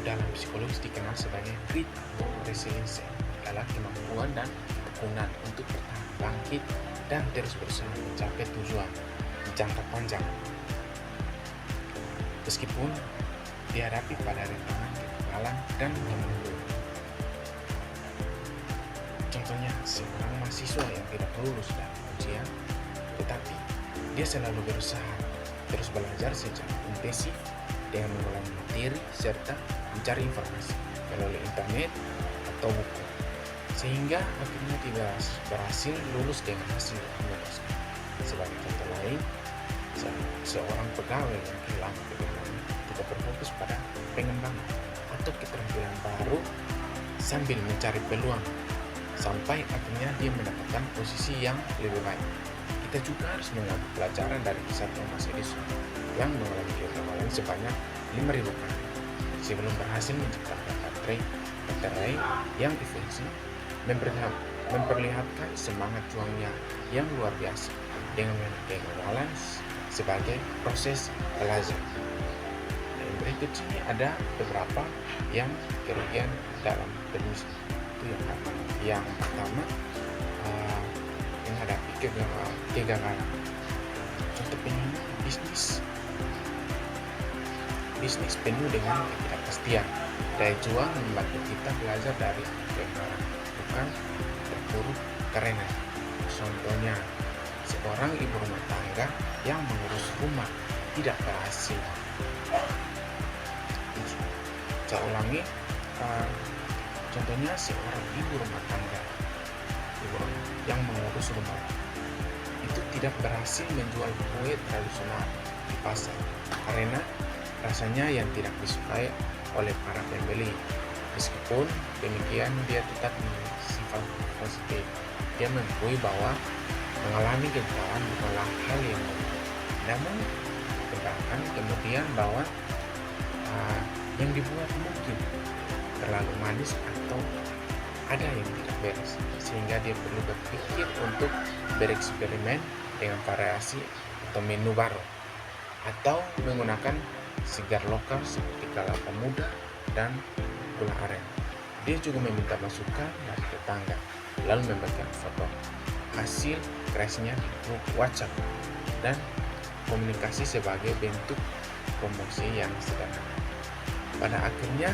dalam psikologis dikenal sebagai grit atau resiliensi, adalah kemampuan dan ketekunan untuk bertahan bangkit dan terus berusaha mencapai tujuan di jangka panjang. Meskipun dihadapi pada rintangan, kegagalan, dan kemunduran. Contohnya, seorang mahasiswa yang tidak lulus dari ujian, tetapi dia selalu berusaha terus belajar secara intensif dengan mengulangi materi serta mencari informasi melalui internet atau buku, sehingga akhirnya tidak berhasil lulus dengan hasil yang memuaskan. Sebagai contoh lain, seorang pegawai yang kehilangan pekerjaan tidak berfokus pada pengembangan atau keterampilan baru sambil mencari peluang sampai akhirnya dia mendapatkan posisi yang lebih baik. Kita juga harus mengambil pelajaran dari kisah Thomas Edison yang mengalami kegagalan sebanyak 5.000 kali sebelum berhasil menciptakan baterai yang efisien, memperlihatkan semangat juangnya yang luar biasa dengan kegagalan sebagai proses belajar. Dan berikut sini ada beberapa yang kerugian dalam bisnis. Itu yang pertama, menghadapi kegagalan. Contoh penyulit bisnis penuh dengan ketidakpastian. Daya juang membantu kita belajar dari kegagalan, bukan terpuruk karena. Contohnya, seorang ibu rumah tangga yang mengurus rumah tidak berhasil. Saya ulangi, contohnya seorang ibu rumah tangga yang mengurus rumah itu tidak berhasil menjual kue tradisional di pasar karena rasanya yang tidak disukai oleh para pembeli. Meskipun demikian, dia tetap memiliki sifat positif. Dia mengakui bahwa mengalami kegagalan bukanlah hal yang mudah. Namun, katakan kemudian bahwa yang dibuat mungkin terlalu manis atau ada yang tidak beres, sehingga dia perlu berpikir untuk bereksperimen dengan variasi atau menu baru, atau menggunakan segar lokal seperti kelapa muda dan gula aren. Dia juga meminta masukan dari tetangga, lalu membagikan foto hasil kreasinya di grup WhatsApp dan komunikasi sebagai bentuk promosi yang sederhana. Pada akhirnya,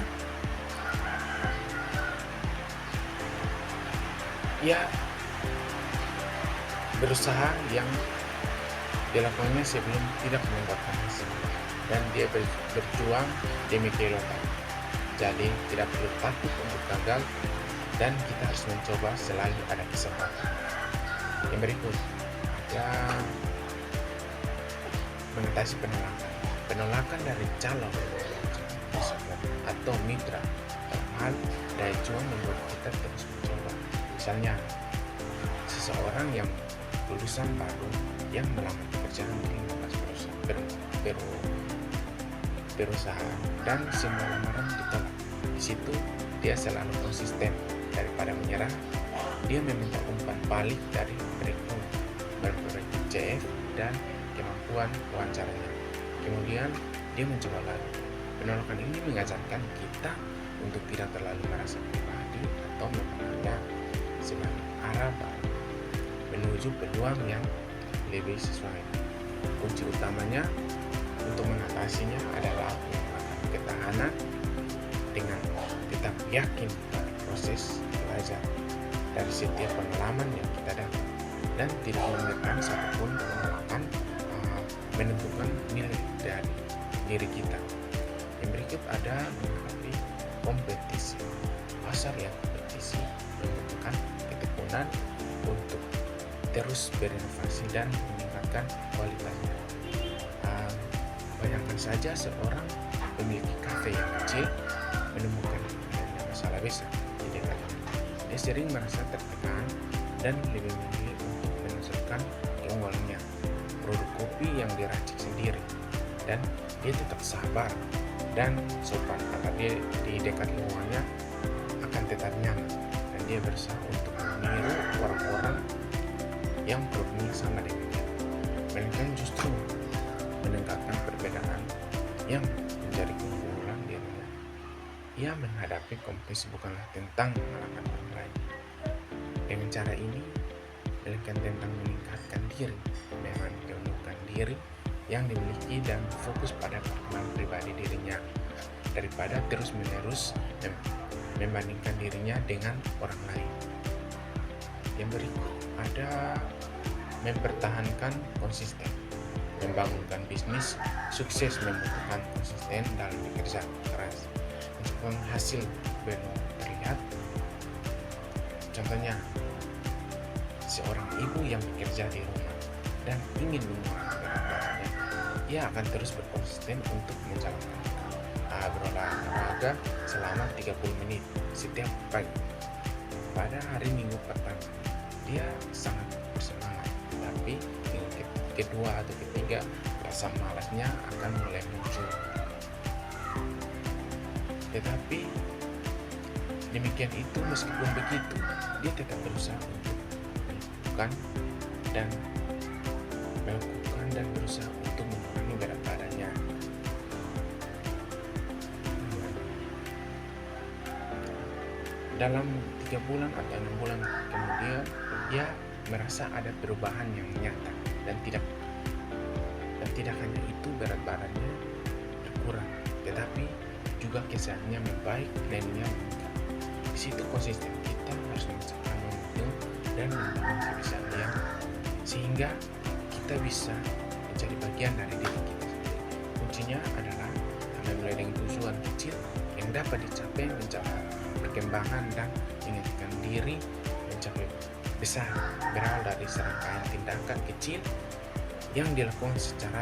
ia berusaha yang dilakukannya sebelum tidak mendapatkan hasil, dan dia berjuang demi kehidupan. Jadi tidak perlu takut untuk gagal, dan kita harus mencoba selalu ada kesempatan. Yang berikut ada mengatasi penolakan dari calon atau mitra. Dalam hal daya juang membuat kita terus mencoba. Misalnya, seseorang yang lulusan baru yang melamar pekerjaan di 15 perusahaan dan semua lamaran ditolak. Di situ dia selalu konsisten. Daripada menyerah, dia meminta umpan balik dari berbagai CF dan kemampuan wawancaranya. Kemudian dia mencoba lagi. Penolakan ini mengajarkan kita untuk tidak terlalu merasa pribadi atau memandangnya sebagai arah baru menuju peluang yang lebih sesuai. Kunci utamanya untuk mengatasinya adalah menggunakan ketahanan dengan tetap yakin pada proses belajar dari setiap pengalaman yang kita dapat, dan tidak membiarkan satupun penolakan menentukan nilai dari diri kita. Yang berikut ada menghadapi kompetisi. Pasar yang kompetisi membutuhkan ketekunan untuk terus berinovasi dan meningkatkan kualitasnya. Bayangkan saja seorang memiliki kafe yang kecil menemukan masalah besar di dekatnya. Dia sering merasa tertekan dan lebih memilih untuk menunjukkan keunggulannya, produk kopi yang diracik sendiri, dan dia tetap sabar dan sopan agar dia di dekat lingkungannya akan tetap nyaman, dan dia berusaha untuk meniru orang-orang yang produknya sama dengannya, melainkan justru meningkatkan perbedaan yang menjadi keunggulan dirinya. ia menghadapi kompetisi bukanlah tentang mengalahkan orang lain. Dengan cara ini, melainkan tentang meningkatkan diri, mengemukakan diri yang dimiliki dan fokus pada perkembangan pribadi dirinya, daripada terus-menerus membandingkan dirinya dengan orang lain. Yang berikut ada mempertahankan konsisten. Membangunkan bisnis sukses membutuhkan konsisten dalam bekerja keras. Meskipun hasil belum terlihat, contohnya seorang ibu yang bekerja di rumah dan ingin mengurangi berat badannya, ia akan terus berkonsisten untuk menjalankan berolahraga selama 30 menit setiap pagi. Pada hari Minggu pertama, dia sangat bersemangat, tapi minggu kedua atau ketiga rasa malasnya akan mulai muncul. Tetapi demikian itu, meskipun begitu, dia tetap berusaha untuk melakukan dan berusaha untuk mengurangi berat badannya. Dalam 3 bulan atau 6 bulan kemudian, dia merasa ada perubahan yang nyata dan tidak hanya itu, berat badannya berkurang, tetapi juga kesehatannya membaik dan dia meningkat. Di situ konsisten kita harus mencapai momentum dan membangun kebiasaan sehingga kita bisa menjadi bagian dari diri kita sendiri. Kuncinya adalah mulai dengan tujuan kecil yang dapat dicapai, mencapai perkembangan dan mengingatkan diri mencapai besar, berawal dari serangkaian tindakan kecil yang dilakukan secara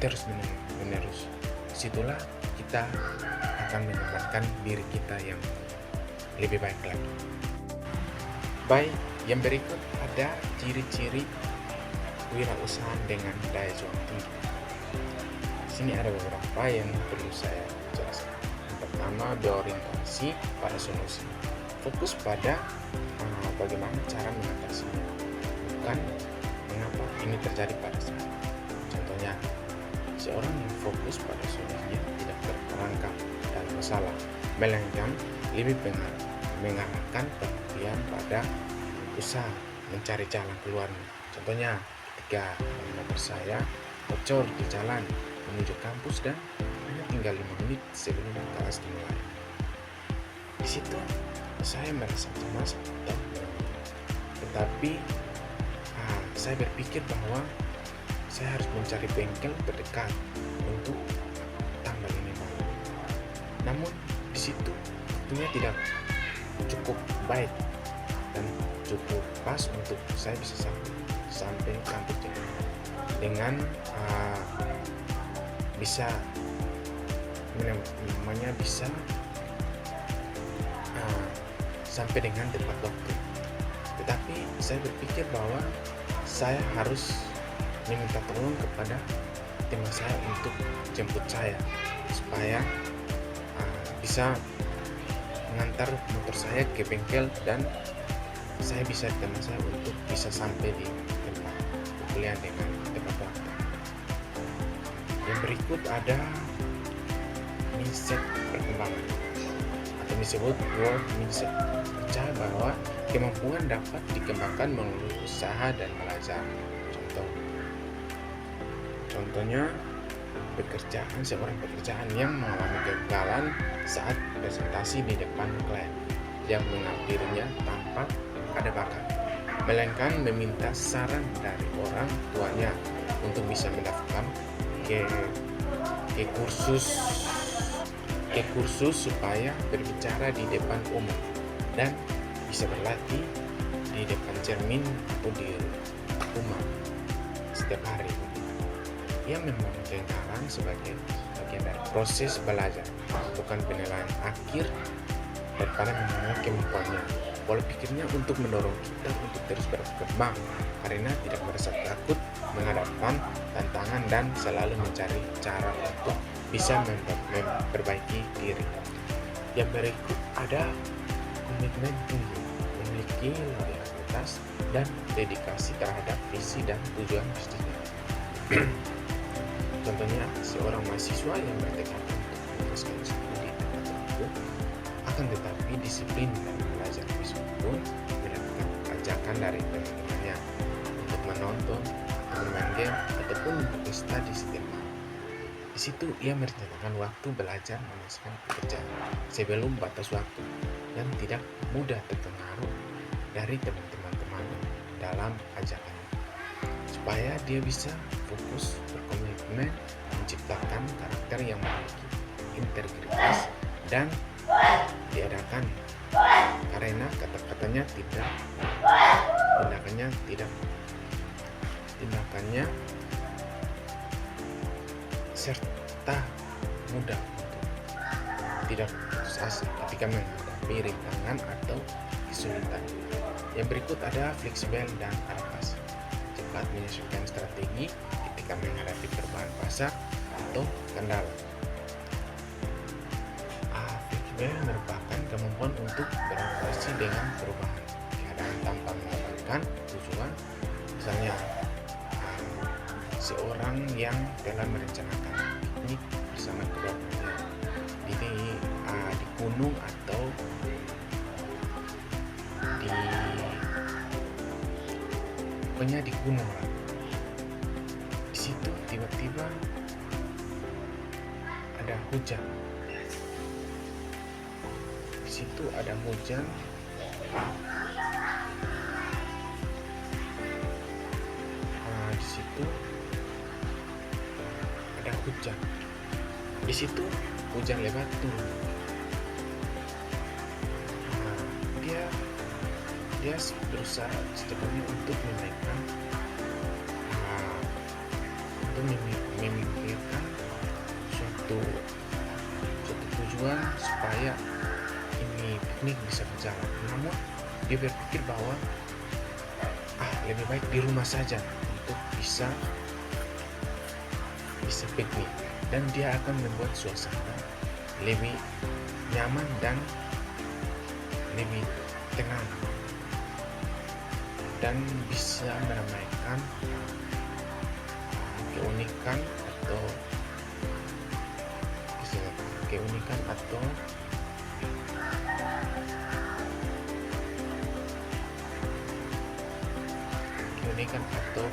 terus-menerus. Disitulah kita akan mengembangkan diri kita yang lebih baik lagi. Baik, yang berikut ada ciri-ciri wirausaha dengan daya juang tinggi. Sini ada beberapa yang perlu saya jelaskan. Yang pertama, berorientasi pada solusi. Fokus pada bagaimana cara mengatasinya, bukan mengapa ini terjadi pada saya. Contohnya, seorang yang fokus pada solusinya tidak berperangkap dalam masalah, melainkan lebih mengarahkan perhatian pada usaha mencari jalan keluarnya. Contohnya, ketika motor saya bocor di jalan menuju kampus dan hanya tinggal 5 menit sebelum kelas dimulai. Di situ saya merasa cemas, tetapi saya berpikir bahwa saya harus mencari bengkel terdekat untuk tambal ini malam. Namun di situ waktunya tidak cukup baik dan cukup pas untuk saya bisa sampai kampus dengan bisa sampai dengan tepat waktu. Tetapi saya berpikir bahwa saya harus meminta tolong kepada teman saya untuk jemput saya supaya bisa mengantar motor saya ke bengkel dan saya bisa teman saya untuk bisa sampai di tempat kuliah dengan tepat waktu. Yang berikut ada mindset perkembangan atau disebut growth mindset. Percaya bahwa kemampuan dapat dikembangkan melalui usaha dan belajar. Contohnya seorang pekerjaan yang mengalami kegagalan saat presentasi di depan klien, yang menganggap dirinya tampak ada bakat, melainkan meminta saran dari orang tuanya untuk bisa mendaftar ke kursus supaya berbicara di depan umum dan bisa berlatih di depan cermin atau di rumah setiap hari. Ia membangun kegagalan sebagai bagian dari proses belajar, bukan penilaian akhir daripada mengenal kemampuannya. Pola pikirnya untuk mendorong kita untuk terus berkembang karena tidak merasa takut menghadapkan tantangan dan selalu mencari cara untuk bisa memperbaiki diri. Yang berikut ada komitmen tinggi, memiliki loyalitas dan dedikasi terhadap visi dan tujuan bisnisnya. Contohnya, seorang mahasiswa yang bertekad untuk meneruskan studi tepat waktu Akan tetapi disiplin dan belajar meskipun mendapat ajakan dari teman-temannya untuk menonton, bermain game, ataupun berpesta di setiap malam. Di situ ia merencanakan waktu belajar menyelesaikan pekerjaan sebelum batas waktu dan tidak mudah terpengaruh dari teman-teman dalam ajakannya, supaya dia bisa fokus berkomitmen menciptakan karakter yang memiliki integritas dan diadakan karena kata-katanya tidak, tindakannya serta mudah untuk tidak putus asa ketika menghadapi rintangan atau kesulitan. Yang berikut ada fleksibel dan adaptasi, cepat menyesuaikan strategi ketika menghadapi perubahan pasar atau kendala. Fleksibel merupakan kemampuan untuk beradaptasi dengan perubahan keadaan tanpa mengabaikan tujuan. Misalnya, seorang yang telah merencanakan piknik bersama keluarganya di gunung atau di gunung lah. Di situ tiba-tiba ada hujan. Di situ ada hujan. Di situ ada hujan. Di situ hujan lebat turun. Dia berusaha secepatnya untuk menaikkan, untuk memikirkan suatu tujuan supaya ini piknik bisa berjalan. Namun dia berpikir bahwa lebih baik di rumah saja untuk bisa piknik, dan dia akan membuat suasana lebih nyaman dan lebih tenang, dan bisa meramaikan keunikan atau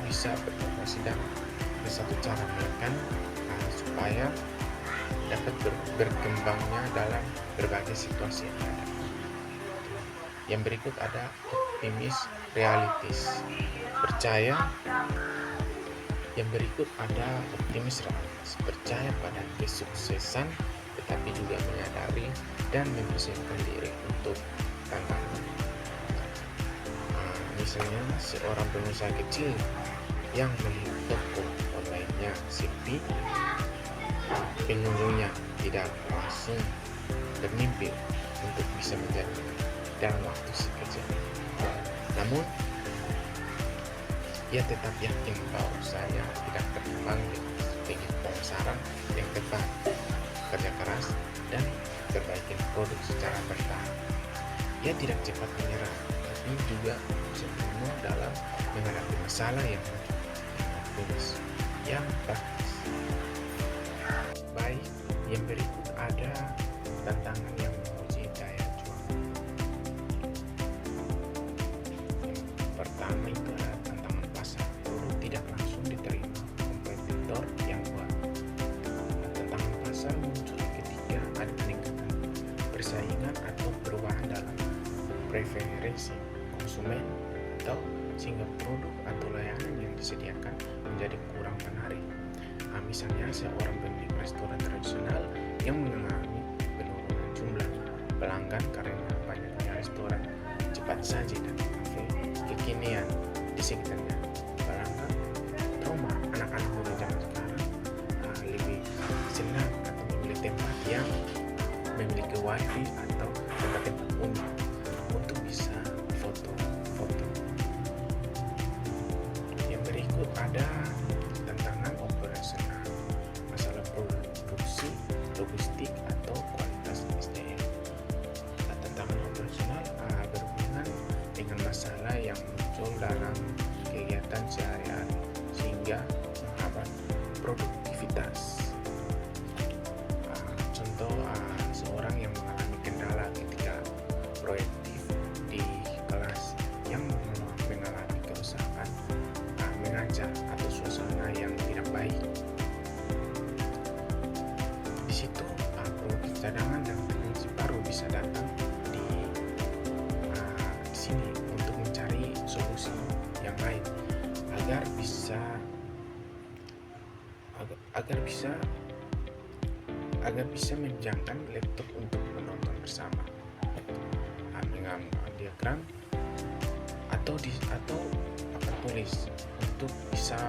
bisa beradaptasi dalam satu cara melakukan supaya dapat berkembangnya dalam berbagai situasi yang ada. Yang berikut ada optimis realistis, percaya. Yang berikut ada optimis realistis, percaya pada kesuksesan tetapi juga menyadari dan mempersiapkan diri untuk tantangan. Misalnya seorang pengusaha kecil yang melihat toko online-nya sepi, pengunjungnya tidak langsung bermimpi untuk bisa menjadi dalam waktu sekejap. Namun ia tetap yakin bahwa usahanya tidak terkembang dengan pemasaran yang tepat, kerja keras, dan perbaikin produk secara bertahap. Ia tidak cepat menyerah, tapi juga sepenuh dalam menghadapi masalah yang lurus, yang praktis. Baik, yang berikut ada tantangan yang menguji daya juang. Yang pertama itu adalah tantangan pasar, produk tidak langsung diterima kompetitor yang kuat. Tantangan pasar muncul ketika ada peningkatan persaingan atau perubahan dalam preferensi konsumen, atau sehingga produk atau layanan yang disediakan menjadi kurang menarik. Misalnya seorang pemilik restoran tradisional yang mengalami penurunan jumlah pelanggan karena banyaknya restoran cepat saji dan kafe kekinian di sekitarnya. Pelanggan trauma anak-anak muda zaman sekarang lebih senang atau memilih tempat yang memiliki wifi atau tempat-tempat unik untuk bisa foto. Yang berikut ada tantangan operasional, masalah produksi, logistik, atau kualitas SDM. Tantangan operasional berhubungan dengan masalah yang muncul dalam kegiatan sehari-hari sehingga menghambat produktivitas. Contoh, seorang yang mengalami kendala ketika agar bisa menjangkan laptop untuk menonton bersama, mengambil diagram atau papan tulis untuk bisa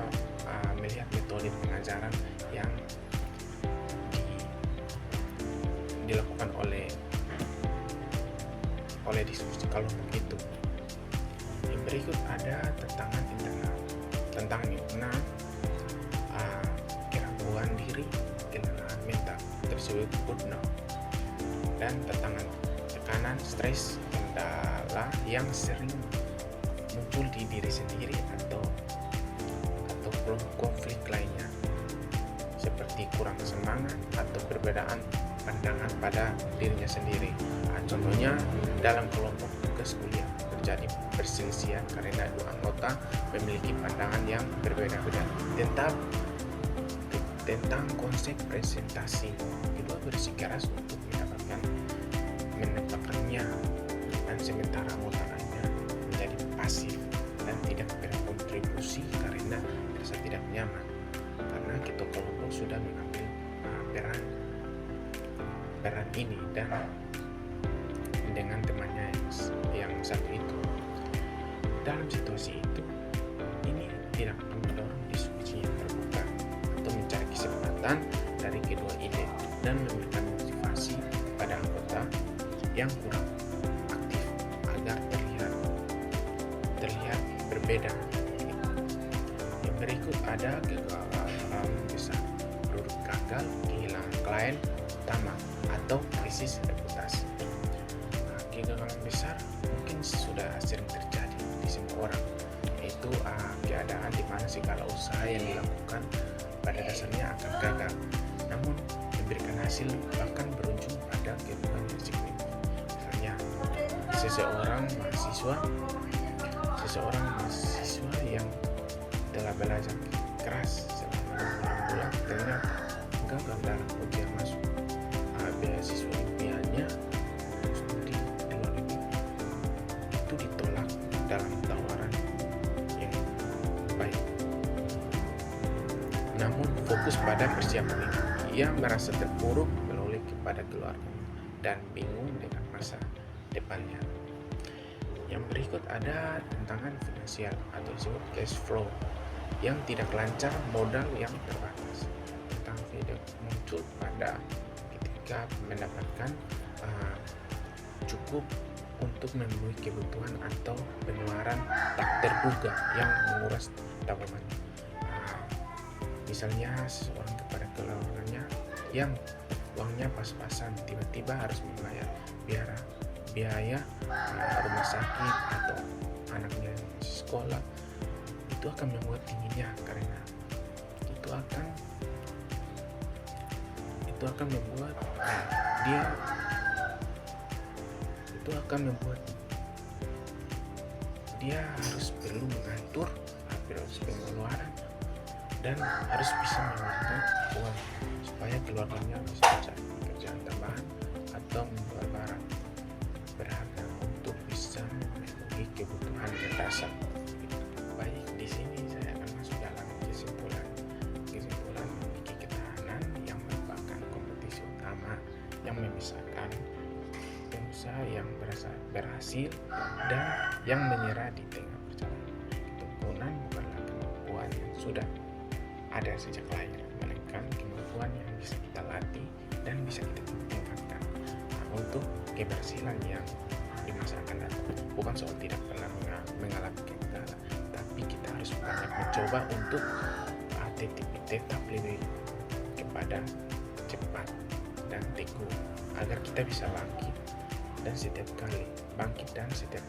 melihat metode pengajaran yang dilakukan oleh diskusi kelompok itu. Yang berikut ada tantangan internal. Tantangan internal keraguan diri, kelelahan mental tersebut burnout, dan tantangan tekanan, stres, kendala yang sering muncul di diri sendiri atau konflik lainnya seperti kurang semangat atau perbedaan pandangan pada dirinya sendiri. Contohnya dalam kelompok tugas kuliah terjadi perselisihan karena dua anggota memiliki pandangan yang berbeda-beda tentang konsep presentasi. Kedua bersikeras untuk mendapatkannya, dan sementara anggota lainnya menjadi pasif dan tidak berkontribusi karena merasa tidak nyaman karena ketua kelompok sudah mengambil peran ini dan dengan temannya yang satu itu. Dalam situasi itu, ini tidak akan mendorong diskusi yang terbuka atau mencari kesempatan dari kedua ide dan memberikan motivasi pada anggota yang kurang aktif agar terlihat berbeda. Yang berikut ada kegagalan besar, produk gagal, kehilangan klien utama, atau krisis reputasi. Kegagalan besar mungkin sudah sering terjadi di semua orang, yaitu keadaan di mana segala usaha yang dilakukan pada dasarnya akan gagal, namun memberikan hasil bahkan berujung pada keuntungan yang signifikan. Misalnya seseorang mahasiswa yang telah belajar keras selama 6 bulan ternyata gagal dalam ujian masuk beasiswa impiannya untuk studi di luar negeri, itu ditolak dalam tawaran yang baik. Namun fokus pada persiapan ini, ia merasa terpuruk, menoleh kepada keluarga dan bingung dengan masa depannya. Yang berikut ada tantangan finansial atau disebut cash flow yang tidak lancar, modal yang terbatas. Tentang video muncul pada ketika mendapatkan cukup untuk memenuhi kebutuhan atau pengeluaran tak terduga yang menguras tabungan. Misalnya seseorang kepada keluarganya yang uangnya pas-pasan tiba-tiba harus membayar biaya rumah sakit atau anaknya yang masih sekolah, itu akan membuat dinginnya karena itu akan membuat dia harus perlu mengatur pengeluaran dan harus bisa mengeluarkan uang supaya keluarganya bisa mencari pekerjaan tambahan atau membuat barang berharga untuk bisa memenuhi kebutuhan mendasar. Baik, di sini saya akan masuk dalam kesimpulan memiliki ketahanan yang merupakan kompetisi utama yang memisahkan pengusaha yang berhasil dan yang menyerah di tengah perjalanan. Ketekkunan bukanlah kemampuan yang sudah ada sejak lahir, melainkan kemampuan yang bisa kita latih dan bisa kita tingkatkan untuk keberhasilan yang di masa akan datang. Bukan soal tidak pernah mengalami kegagalan, tapi kita harus banyak mencoba untuk tetap lebih kepada cepat dan teguh agar kita bisa bangkit, dan setiap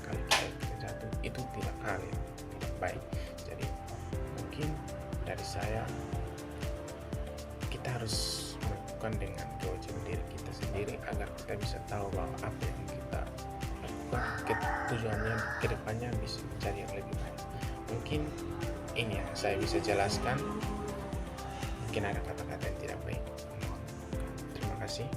kali kita jatuh itu tidak baik. Jadi mungkin dari saya, kita harus melakukan dengan kewajiban diri kita sendiri agar kita bisa tahu bahwa apa yang kita lakukan tujuannya kedepannya bisa menjadi yang lebih baik. Mungkin ini yang saya bisa jelaskan. Mungkin ada kata-kata yang tidak baik. Terima kasih.